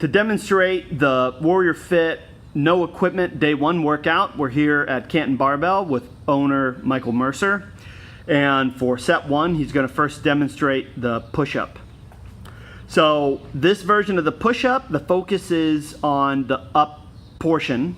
To demonstrate the WarriorFit No Equipment Day 1 workout, we're here at Canton Barbell with owner Michael Mercer. And for set 1, he's going to first demonstrate the push-up. So this version of the push-up, the focus is on the up portion.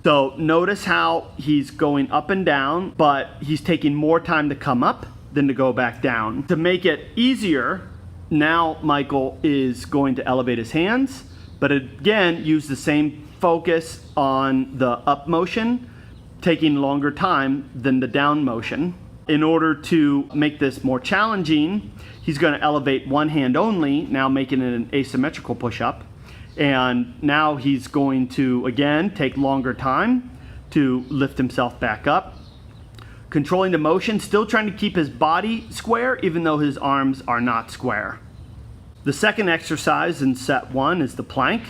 So notice how he's going up and down, but he's taking more time to come up than to go back down. To make it easier, now Michael is going to elevate his hands, but again, use the same focus on the up motion, taking longer time than the down motion. In order to make this more challenging, he's going to elevate one hand only, now making it an asymmetrical push-up. And now he's going to, again, take longer time to lift himself back up. Controlling the motion, still trying to keep his body square, even though his arms are not square. The second exercise in set 1 is the plank.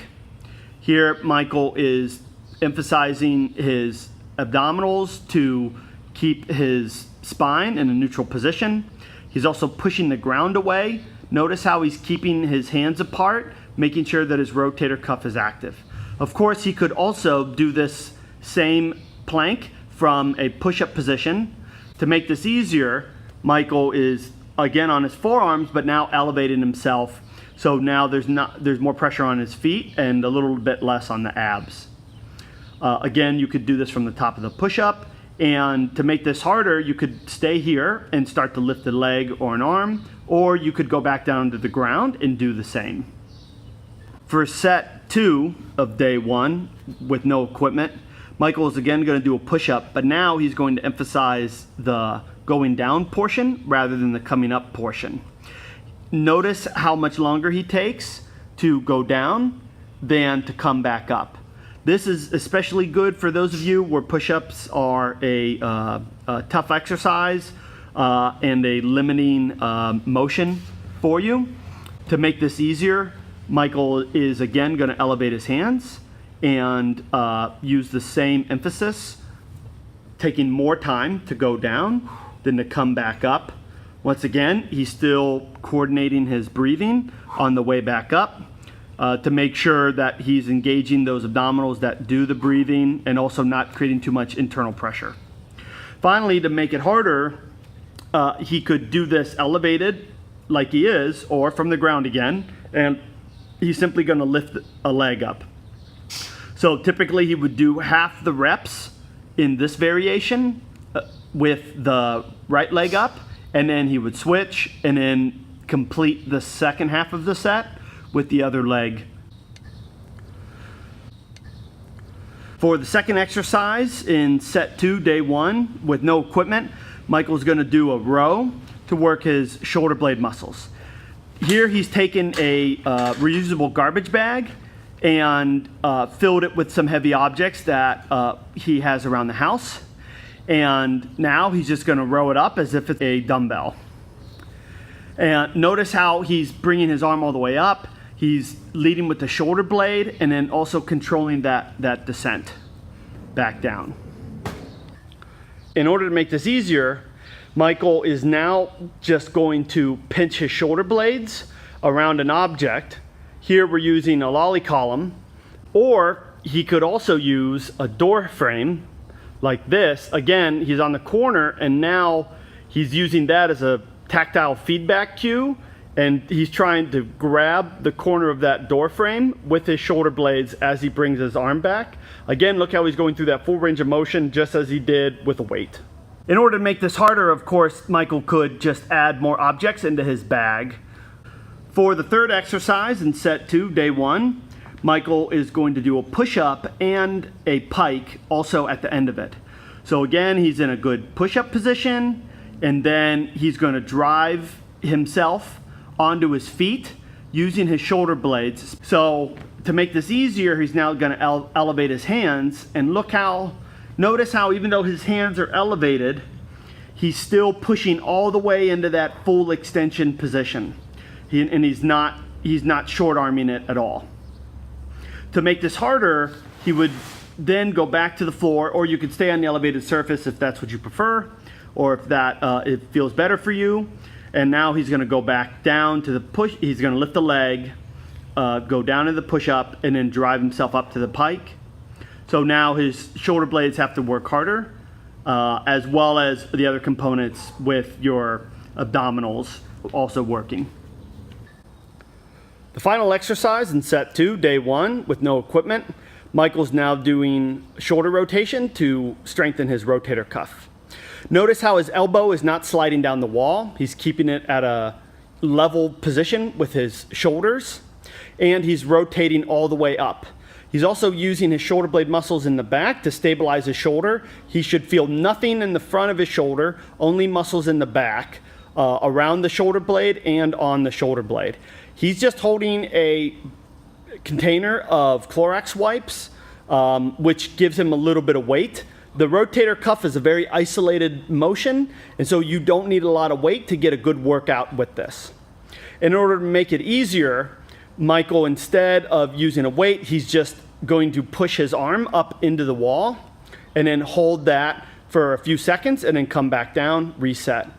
Here, Michael is emphasizing his abdominals to keep his spine in a neutral position. He's also pushing the ground away. Notice how he's keeping his hands apart, making sure that his rotator cuff is active. Of course, he could also do this same plank from a push-up position. To make this easier, Michael is again on his forearms, but now elevating himself. So now there's more pressure on his feet and a little bit less on the abs. Again, you could do this from the top of the push-up. And to make this harder, you could stay here and start to lift a leg or an arm, or you could go back down to the ground and do the same. For set 2 of day 1 with no equipment, Michael is again going to do a push-up, but now he's going to emphasize the going down portion rather than the coming up portion. Notice how much longer he takes to go down than to come back up. This is especially good for those of you where push-ups are a tough exercise and a limiting motion for you. To make this easier, Michael is again going to elevate his hands and use the same emphasis, taking more time to go down than to come back up. Once again, he's still coordinating his breathing on the way back up. To make sure that he's engaging those abdominals that do the breathing and also not creating too much internal pressure. Finally, to make it harder, he could do this elevated like he is, or from the ground again, and he's simply going to lift a leg up. So typically he would do half the reps in this variation with the right leg up, and then he would switch and then complete the second half of the set with the other leg. For the second exercise in set 2, day 1, with no equipment, Michael's going to do a row to work his shoulder blade muscles. Here he's taken a reusable garbage bag and filled it with some heavy objects that he has around the house. And now he's just going to row it up as if it's a dumbbell. And notice how he's bringing his arm all the way up. He's leading with the shoulder blade and then also controlling that descent back down. In order to make this easier, Michael is now just going to pinch his shoulder blades around an object. Here we're using a lolly column, or he could also use a door frame like this. Again, he's on the corner and now he's using that as a tactile feedback cue. And he's trying to grab the corner of that door frame with his shoulder blades as he brings his arm back. Again, look how he's going through that full range of motion just as he did with a weight. In order to make this harder, of course, Michael could just add more objects into his bag. For the third exercise in set 2, day 1, Michael is going to do a push-up and a pike also at the end of it. So again, he's in a good push-up position, and then he's going to drive himself onto his feet using his shoulder blades. So to make this easier, he's now going to elevate his hands, and notice how even though his hands are elevated, he's still pushing all the way into that full extension position. He's not short arming it at all. To make this harder, he would then go back to the floor, or you could stay on the elevated surface if that's what you prefer, or if it feels better for you. And now he's going to go back down to the push. He's going to lift the leg go down to the push-up and then drive himself up to the pike. So now his shoulder blades have to work harder, as well as the other components with your abdominals also working. The final exercise in set 2, day 1, with no equipment, Michael's now doing shoulder rotation to strengthen his rotator cuff. Notice how his elbow is not sliding down the wall. He's keeping it at a level position with his shoulders, and he's rotating all the way up. He's also using his shoulder blade muscles in the back to stabilize his shoulder. He should feel nothing in the front of his shoulder, only muscles in the back, around the shoulder blade and on the shoulder blade. He's just holding a container of Clorox wipes, which gives him a little bit of weight. The rotator cuff is a very isolated motion, and so you don't need a lot of weight to get a good workout with this. In order to make it easier, Michael, instead of using a weight, he's just going to push his arm up into the wall and then hold that for a few seconds and then come back down, reset.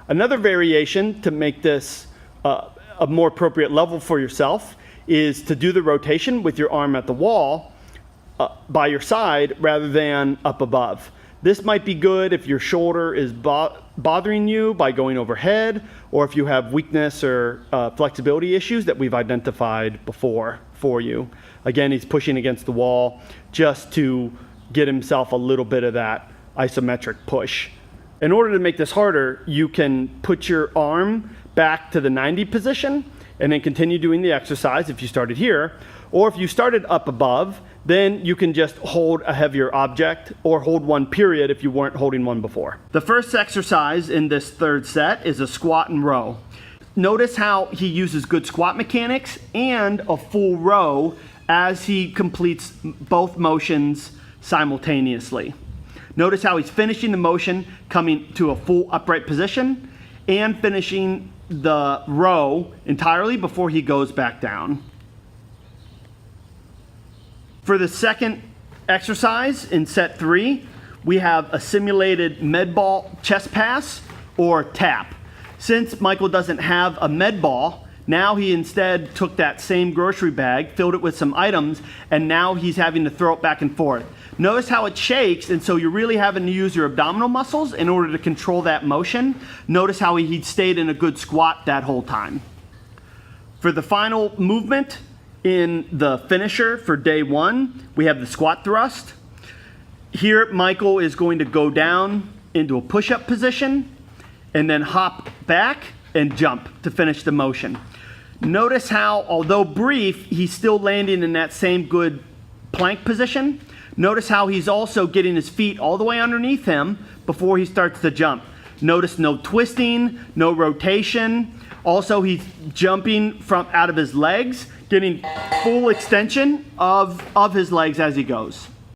Another variation to make this a more appropriate level for yourself is to do the rotation with your arm at the wall by your side rather than up above. This might be good if your shoulder is bothering you by going overhead, or if you have weakness or flexibility issues that we've identified before for you. Again, he's pushing against the wall just to get himself a little bit of that isometric push. In order to make this harder, you can put your arm back to the 90 position and then continue doing the exercise if you started here, or if you started up above, then you can just hold a heavier object or hold one period if you weren't holding one before. The first exercise in this third set is a squat and row. Notice how he uses good squat mechanics and a full row as he completes both motions simultaneously. Notice how he's finishing the motion, coming to a full upright position, and finishing the row entirely before he goes back down. For the second exercise in set 3, we have a simulated med ball chest pass or tap. Since Michael doesn't have a med ball, now he instead took that same grocery bag, filled it with some items, and now he's having to throw it back and forth. Notice how it shakes, and so you're really having to use your abdominal muscles in order to control that motion. Notice how he stayed in a good squat that whole time. For the final movement in the finisher for day 1, we have the squat thrust. Here, Michael is going to go down into a push-up position and then hop back and jump to finish the motion. Notice how, although brief, he's still landing in that same good plank position. Notice how he's also getting his feet all the way underneath him before he starts to jump. Notice no twisting, no rotation. Also, he's jumping from out of his legs, getting full extension of his legs as he goes.